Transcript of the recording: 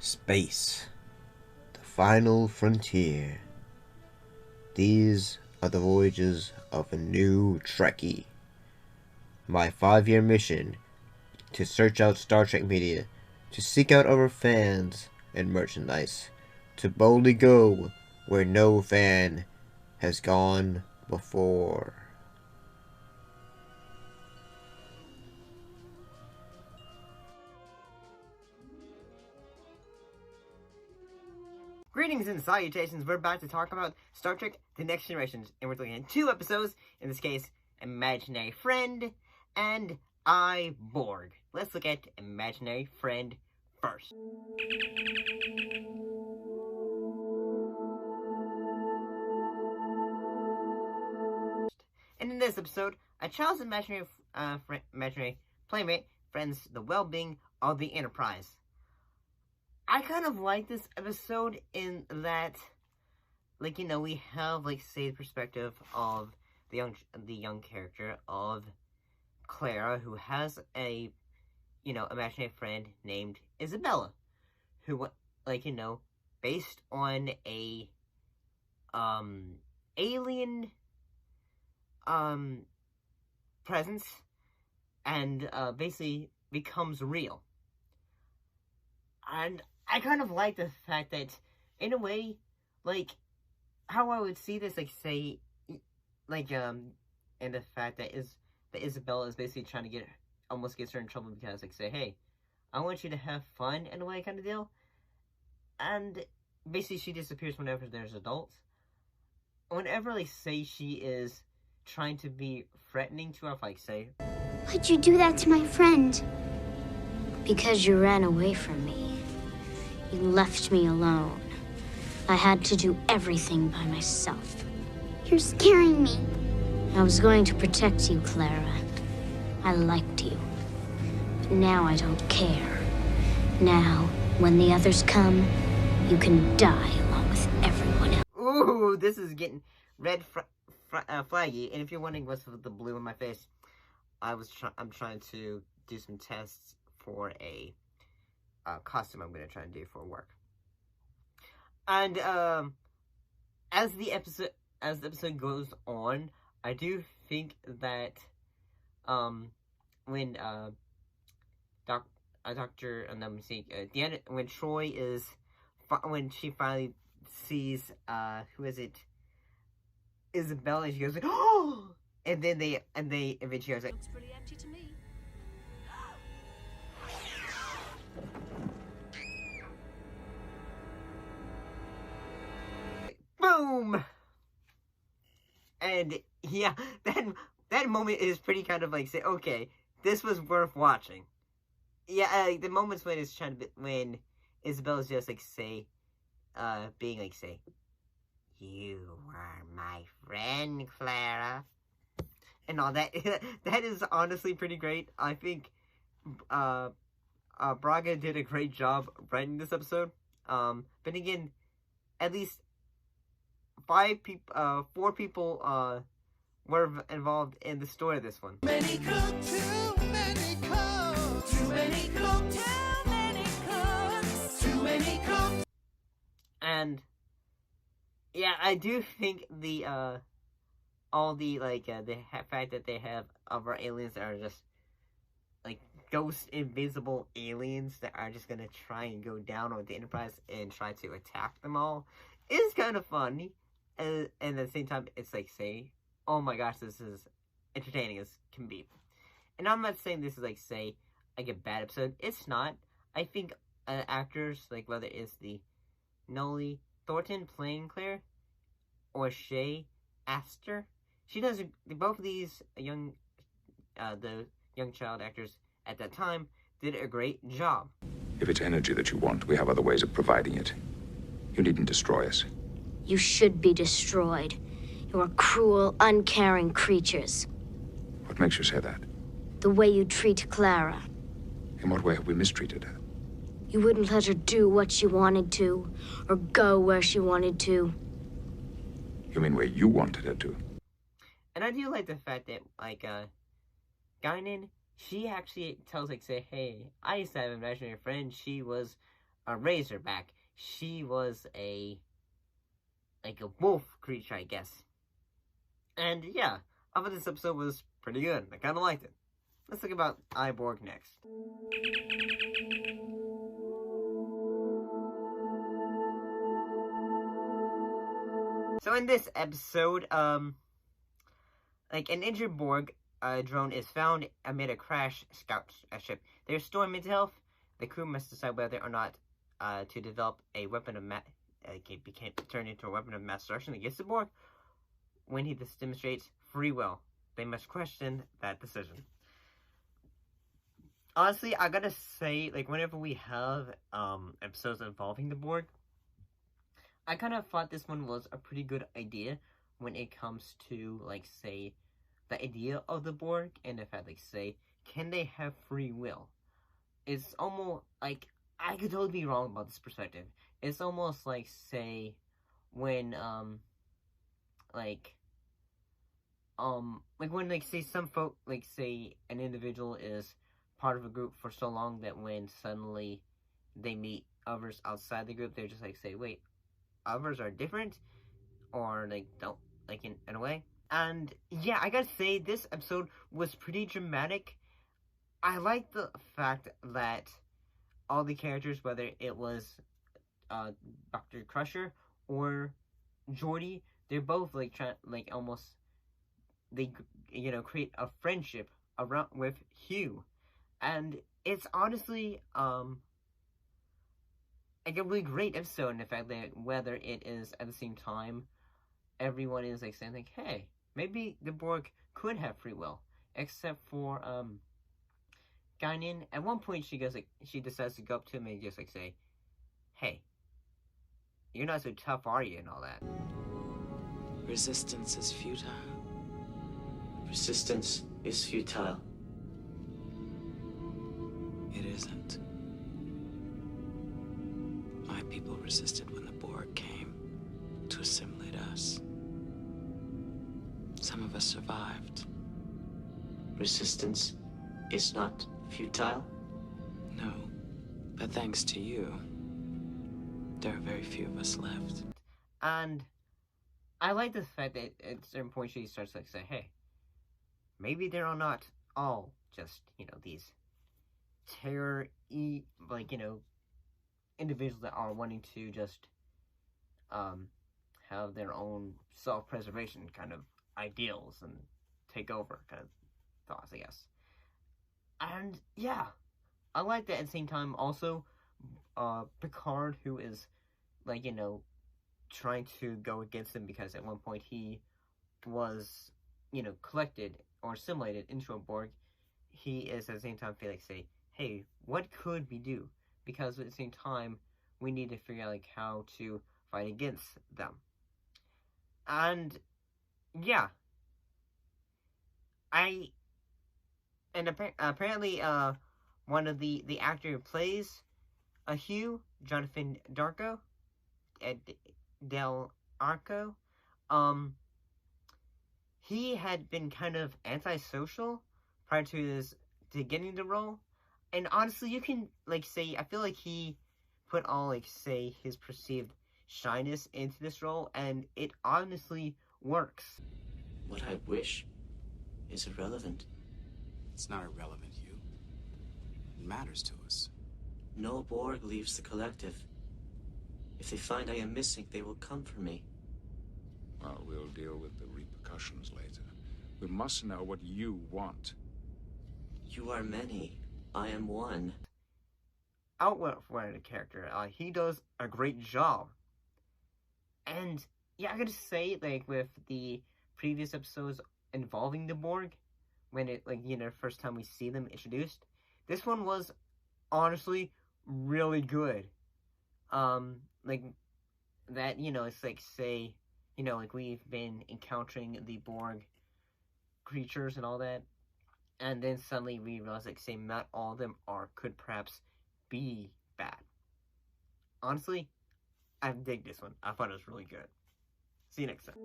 Space, the final frontier. These are the voyages of a new Trekkie. My 5-year mission to search out Star Trek media, to seek out our fans and merchandise, to boldly go where no fan has gone before. Greetings and salutations. We're about to talk about Star Trek The Next Generation, and we're looking at 2 episodes, in this case, Imaginary Friend and I, Borg. Let's look at Imaginary Friend first. And in this episode, a child's imaginary playmate friends the well-being of the Enterprise. I kind of like this episode in that, like, you know, we have, like, say, the perspective of the young character of Clara, who has a, you know, imaginary friend named Isabella, who, like, you know, based on a, alien, presence, and, basically becomes real. And I kind of like the fact that, in a way, like, how I would see this, like, say, like, and the fact that Isabella is basically trying to almost gets her in trouble because, like, say, hey, I want you to have fun, in a way, kind of deal. And basically she disappears whenever there's adults. Whenever, like, say, she is trying to be threatening to her, like, say, why'd you do that to my friend? Because you ran away from me. You left me alone. I had to do everything by myself. You're scaring me. I was going to protect you, Clara. I liked you. But now I don't care. Now, when the others come, you can die along with everyone else. Ooh, this is getting red flaggy. And if you're wondering what's with the blue in my face, I'm trying to do some tests for a costume I'm going to try and do for work. And as the episode goes on, I do think that when when Troy is when she finally sees who is it, Isabella, and she goes like, oh, and then they eventually goes like, looks pretty empty to me. Boom! And yeah, that moment is pretty kind of like, say, okay, this was worth watching. Yeah, the moments when it's trying to when Isabella's just like, say, being like, say, you are my friend, Clara, and all that. That is honestly pretty great. I think Braga did a great job writing this episode. But again, at least 4 people were involved in the story of this one. Too many cooks, too many cooks, too many cooks, too many cooks, too many cooks. And yeah, I do think the all the like the fact that they have other aliens that are just like ghost invisible aliens that are just gonna try and go down on the Enterprise and try to attack them all is kind of funny. And at the same time, it's like, say, oh my gosh, this is entertaining as can be. And I'm not saying this is like, say, like a bad episode. It's not. I think actors, like whether it's the Noli Thornton playing Claire or Shay Astor, both of these the young child actors at that time did a great job. If it's energy that you want, we have other ways of providing it. You needn't destroy us. You should be destroyed. You are cruel, uncaring creatures. What makes you say that? The way you treat Clara. In what way have we mistreated her? You wouldn't let her do what she wanted to, or go where she wanted to. You mean where you wanted her to? And I do like the fact that, like, Guinan, she actually tells, like, say, hey, I used to have an imaginary friend. She was razorback. She was like a wolf creature, I guess. And yeah, I thought this episode was pretty good. I kind of liked it. Let's talk about Borg next. So in this episode, like an injured Borg drone is found amid a crash scout ship. They're restoring mental health. The crew must decide whether or not to develop a weapon of turned into a weapon of mass destruction against the Borg. When he demonstrates free will, they must question that decision. Honestly, I gotta say, like, whenever we have episodes involving the Borg, I kind of thought this one was a pretty good idea when it comes to, like, say, the idea of the Borg, and if I, like, say, can they have free will? It's almost, like, I could totally be wrong about this perspective. It's almost like, say, when, like when, like, say, some folk, like, say, an individual is part of a group for so long that when suddenly they meet others outside the group, they're just like, say, wait, others are different? Or, like, don't, like, in a way? And, yeah, I gotta say, this episode was pretty dramatic. I like the fact that all the characters, whether it was Dr. Crusher or Geordi, they're both, like, almost, they, you know, create a friendship around with Hugh. And it's honestly, like a really great episode in the fact that whether it is at the same time, everyone is, like, saying, like, hey, maybe the Borg could have free will. Except for, Guinan. At one point, she goes, like, she decides to go up to him and just, like, say, hey, you're not so tough, are you, and all that. Resistance is futile. Resistance is futile. It isn't. My people resisted when the Borg came to assimilate us. Some of us survived. Resistance is not futile? No, but thanks to you, there are very few of us left. And I like the fact that at a certain point she starts to, like, say, hey, maybe they're not all just, you know, these like, you know, individuals that are wanting to just have their own self-preservation kind of ideals and take over kind of thoughts, I guess. And yeah, I like that. At the same time, also Picard, who is, like, you know, trying to go against them because at one point he was, you know, collected or assimilated into a Borg. He is at the same time feel like, say, hey, what could we do? Because at the same time, we need to figure out, like, how to fight against them. And yeah, apparently one of the actor who plays Hugh, Jonathan Darko, Del Arco, he had been kind of antisocial prior to getting the role. And honestly, you can, like, say, I feel like he put all, like, say, his perceived shyness into this role, and it honestly works. What I wish is irrelevant. It's not irrelevant, Hugh. It matters to us. No Borg leaves the collective. If they find I am missing, they will come for me. Well, we'll deal with the repercussions later. We must know what you want. You are many. I am one. Outward for the character, he does a great job. And yeah, I gotta say, like, with the previous episodes involving the Borg, when it, like, you know, first time we see them introduced, this one was honestly really good. Like, that, you know, it's like, say, you know, like, we've been encountering the Borg creatures and all that, and then suddenly we realize, like, say, not all of them could perhaps be bad. Honestly, I dig this one. I thought it was really good. See you next time.